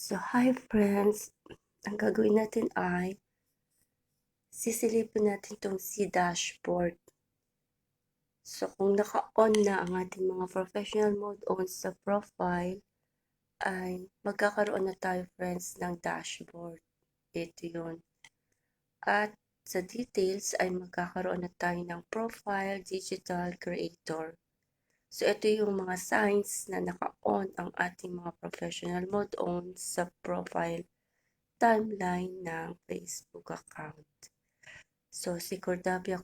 So, hi friends! Ang gagawin natin ay sisilipin natin itong si dashboard. So, kung naka-on na ang ating mga professional mode on sa profile, ay magkakaroon na tayo friends ng dashboard. Ito yun. At sa details ay magkakaroon na tayo ng profile digital creator. So, ito yung mga signs na naka-on ang ating mga professional mode on sa profile timeline ng Facebook account. So, si Cordapio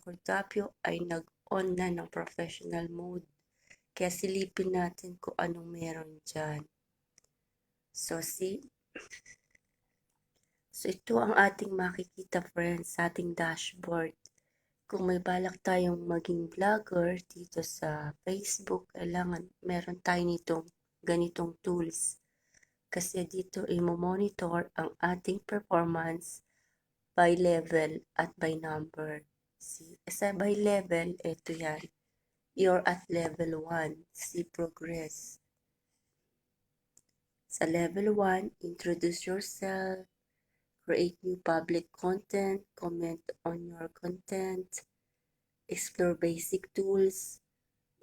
ay nag-on na ng professional mode. Kaya silipin natin kung anong meron dyan. So, ito ang ating makikita friends sa ating dashboard. Kung may balak tayong maging vlogger dito sa Facebook, kailangan meron tayo nitong ganitong tools. Kasi dito i-monitor ang ating performance by level at by number. Sa by level, ito yan. You're at level 1. See progress. Sa level 1, introduce yourself, create new public content, comment on your content, explore basic tools.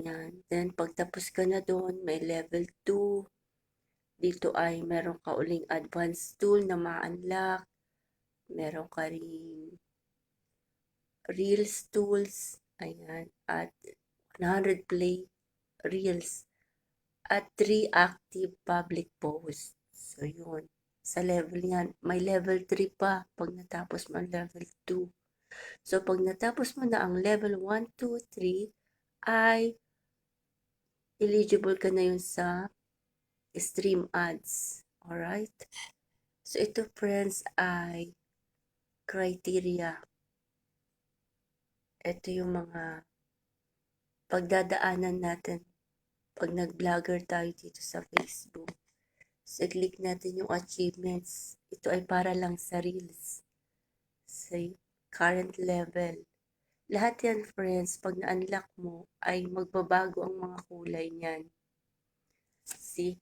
Yan. Then, pagtapos ka na doon, may level 2. Dito ay meron ka uling advanced tool na ma-unlock. Meron ka rin Reels tools. Ayan. At 100 play Reels. At 3 active public posts. So, yun. Sa level yan. May level 3 pa pag natapos mo ang level 2. So, pag natapos mo na ang level 1, 2, 3, ay eligible ka na yun sa stream ads. Alright? So, ito friends ay criteria. Ito yung mga pagdadaanan natin pag nag-vlogger tayo dito sa Facebook. So, click natin yung achievements. Ito ay para lang sa Reels. Sa current level. Lahat yan, friends, pag na-unlock mo, ay magbabago ang mga kulay niyan. See?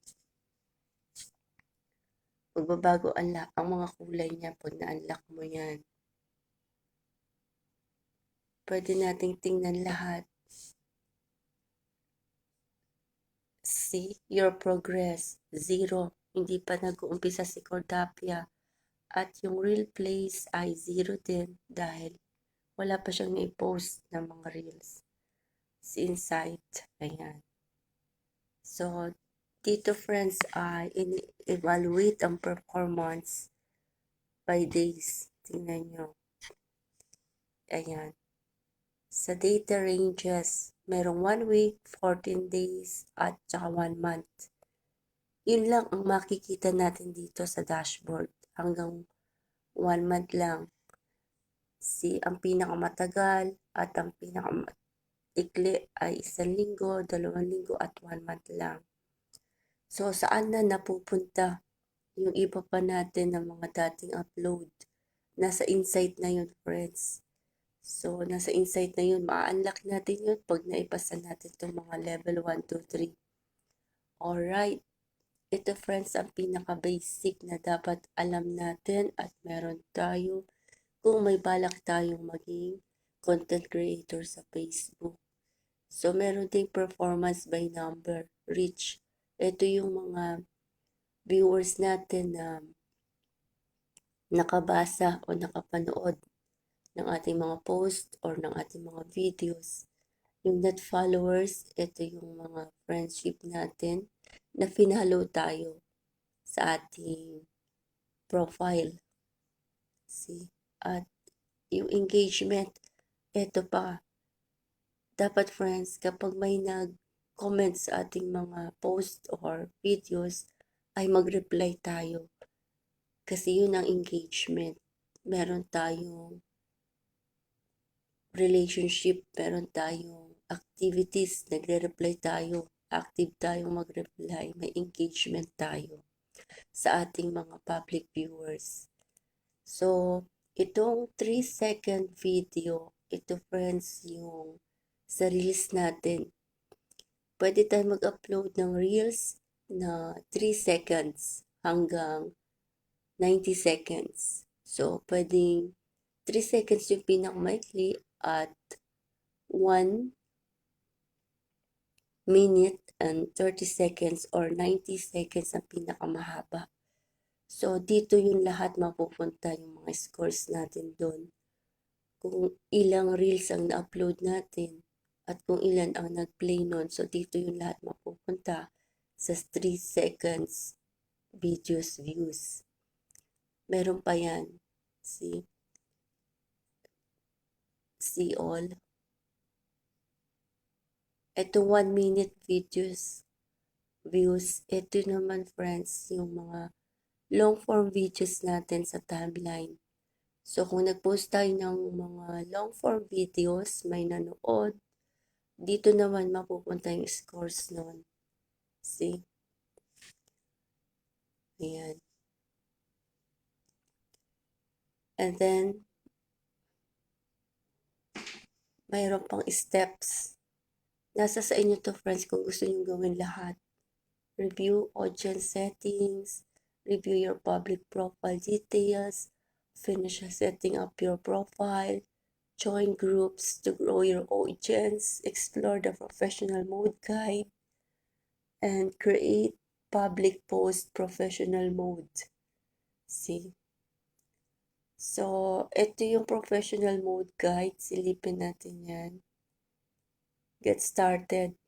Magbabago ang mga kulay niya pag na-unlock mo yan. Pwede nating tingnan lahat. See? Your progress. 0. Hindi pa nag-uumpisa si Cordapia. At yung real plays ay 0 din dahil wala pa siyang i-post ng mga reels. Si Insight. Ayan. So, dito friends ay evaluate ang performance by days. Tingnan nyo. Ayan. Sa data ranges, merong 1 week, 14 days, at saka 1 month. Yun lang ang makikita natin dito sa dashboard. Hanggang 1 month lang. Ang pinakamatagal at ang pinakaikli ay 1 linggo, 2 linggo, at 1 month lang. So, saan na napupunta yung iba pa natin ng mga dating upload? Nasa insight na yun, friends. So, nasa insight na yun. Ma-unlock natin yun pag naipasa natin itong mga level 1, 2, 3. Alright. Ito, friends, ang pinaka-basic na dapat alam natin at meron tayo kung may balak tayong maging content creator sa Facebook. So, meron ding performance by number, reach. Ito yung mga viewers natin na nakabasa o nakapanood ng ating mga post or ng ating mga videos. Yung net followers, ito yung mga friendship natin na finalo tayo sa ating profile. See? At yung engagement, ito pa. Dapat friends, kapag may nag-comment sa ating mga post or videos, ay mag-reply tayo. Kasi yun ang engagement. Meron tayong relationship, meron tayong activities, nagre-reply tayo, active tayong mag-reply, may engagement tayo sa ating mga public viewers. So, itong 3-second video, ito friends yung sa reels natin. Pwede tayo mag-upload ng reels na 3 seconds hanggang 90 seconds. So, pwedeng 3 seconds yung pinakamaikli at 1 minute and 30 seconds or 90 seconds ang pinakamahaba. So, dito yung lahat mapupunta yung mga scores natin doon. Kung ilang reels ang na-upload natin at kung ilan ang nag-play nun. So, dito yung lahat mapupunta sa 3 seconds videos views. Meron pa yan. See all. Ito 1 minute videos views. Ito naman friends yung mga long form videos natin sa timeline. So kung nag-post tayo ng mga long form videos, may nanood, dito naman mapupunta yung scores nun. See? Ayan. And then, mayroon pang steps. Nasa sa inyo to friends kung gusto nyo gawin lahat. Review audience settings, review your public profile details, finish setting up your profile, join groups to grow your audience, explore the professional mode guide, and create public post professional mode. See? So, ito yung professional mode guide. Silipin natin yan. Get started.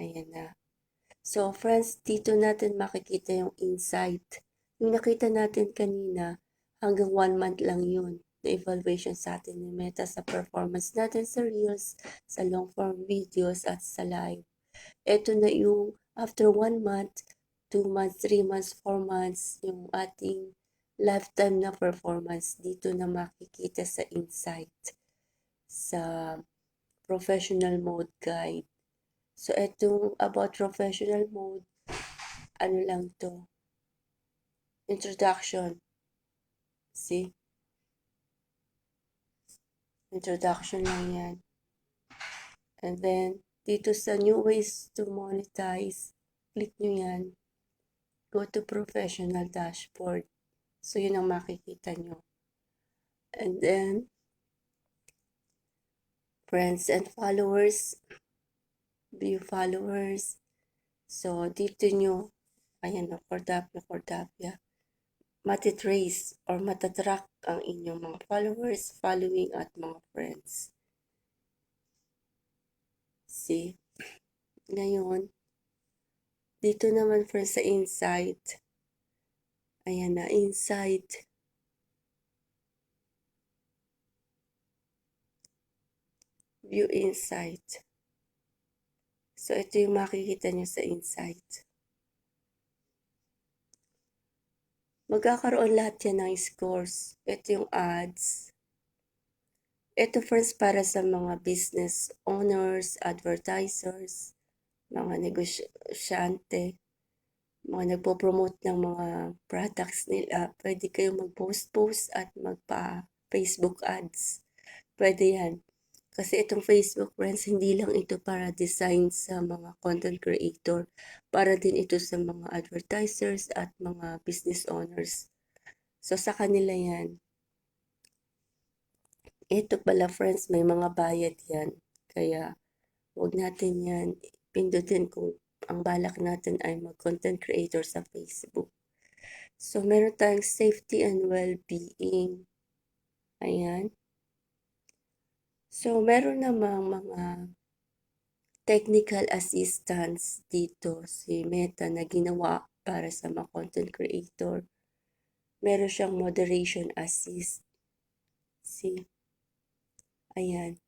Ayan na. So, friends, dito natin makikita yung insight. Yung nakita natin kanina, hanggang 1 month lang yun na evaluation sa atin ni Meta sa performance natin sa Reels, sa long form videos, at sa live. Ito na yung after 1 month, 2 months, 3 months, 4 months, yung ating lifetime na performance. Dito na makikita sa insight, sa professional mode guide. So, itong about professional mode, ano lang to? Introduction. See? Introduction lang yan. And then, dito sa new ways to monetize, click nyo yan. Go to professional dashboard. So, yun ang makikita nyo. And then, friends and followers, view followers. So, dito nyo, ayan na, Cordapia. Matitrace or matatrack ang inyong mga followers, following at mga friends. See? Ngayon, dito naman friends sa insight. Ayan na, insight. View insight. So, ito yung makikita nyo sa insight. Magkakaroon lahat yan ng scores. Ito yung ads. Ito first para sa mga business owners, advertisers, mga negosyante, mga nagpo-promote ng mga products nila. Pwede kayong mag-post at magpa-Facebook ads. Pwede yan. Kasi itong Facebook friends, hindi lang ito para design sa mga content creator. Para din ito sa mga advertisers at mga business owners. So, sa kanila yan. Ito pala friends, may mga bayad yan. Kaya, huwag natin yan pindutin kung ang balak natin ay mag-content creator sa Facebook. So, meron tayong safety and well-being. Ayan. So, meron namang mga technical assistance dito si Meta na ginawa para sa mga content creator. Meron siyang moderation assist. See? Ayan.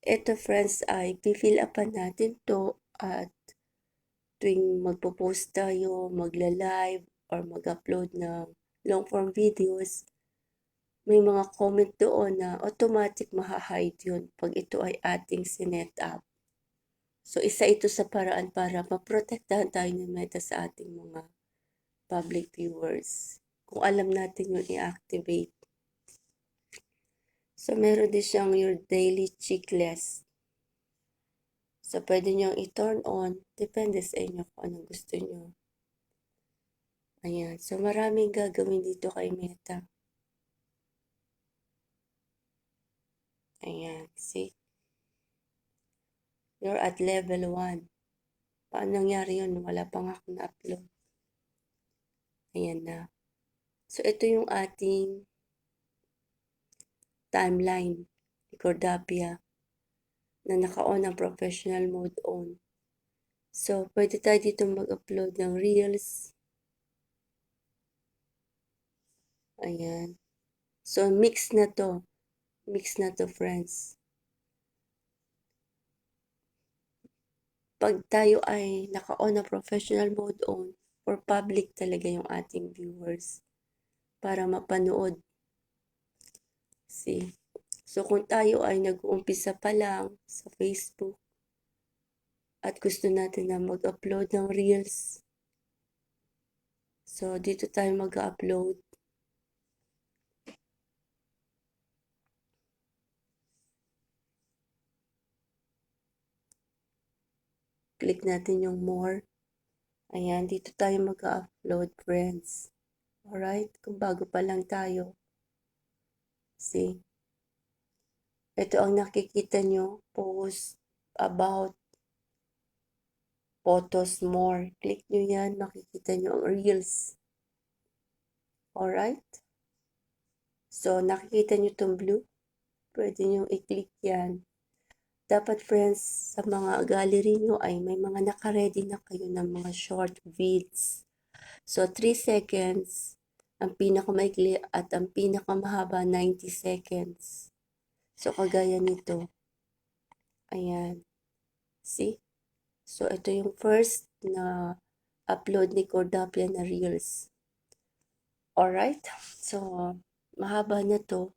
Ito friends ay pifill upan natin to at tuwing magpo-post tayo, magla-live or mag-upload ng long form videos, may mga comment doon na automatic maha-hide yun pag ito ay ating sinet up. So, isa ito sa paraan para maprotektahan tayo ng Meta sa ating mga public viewers. Kung alam natin yun i-activate. So, meron din siyang your daily checklist. So, pwede nyo i-turn on. Depende sa inyo kung anong gusto nyo. Ayan. So, maraming gagawin dito kay Meta. Ayan. See? You're at level 1. Paano nangyari yun? Wala pa nga akong na-upload. Ayan na. So, ito yung ating timeline ni Cordapia na naka-on ang professional mode on. So, pwede tayo dito mag-upload ng reels. Ayan. So, mix na to. Mix na to, friends. Pag tayo ay naka-on na professional mode on, for public talaga yung ating viewers para mapanood. See? So, kung tayo ay nag-uumpisa pa lang sa Facebook at gusto natin na mag-upload ng reels, so dito tayo mag-upload. Click natin yung more. Ayan, dito tayo mag-upload, friends. Alright? Kung bago pa lang tayo. See? Ito ang nakikita nyo. Post about photos more. Click nyo yan. Makikita nyo ang reels. Alright? So, nakikita nyo itong blue? Pwede nyo i-click yan. Dapat, friends, sa mga gallery nyo ay may mga naka-ready na kayo ng mga short vids. So, 3 seconds ang pinakamaikli at ang pinakamahaba 90 seconds. So, kagaya nito. Ayan. See? So, ito yung first na upload ni Cordapia na reels. Alright? So, mahaba na to.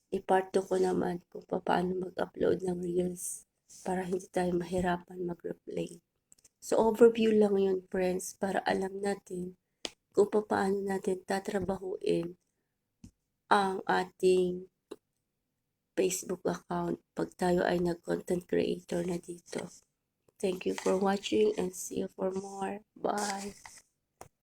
I-part 2 ko naman kung paano mag-upload ng reels para hindi tayo mahirapan mag-replay. So, overview lang yun, friends, para alam natin kung paano natin tatrabahuin ang ating Facebook account pag tayo ay nag-content creator na dito. Thank you for watching and see you for more. Bye!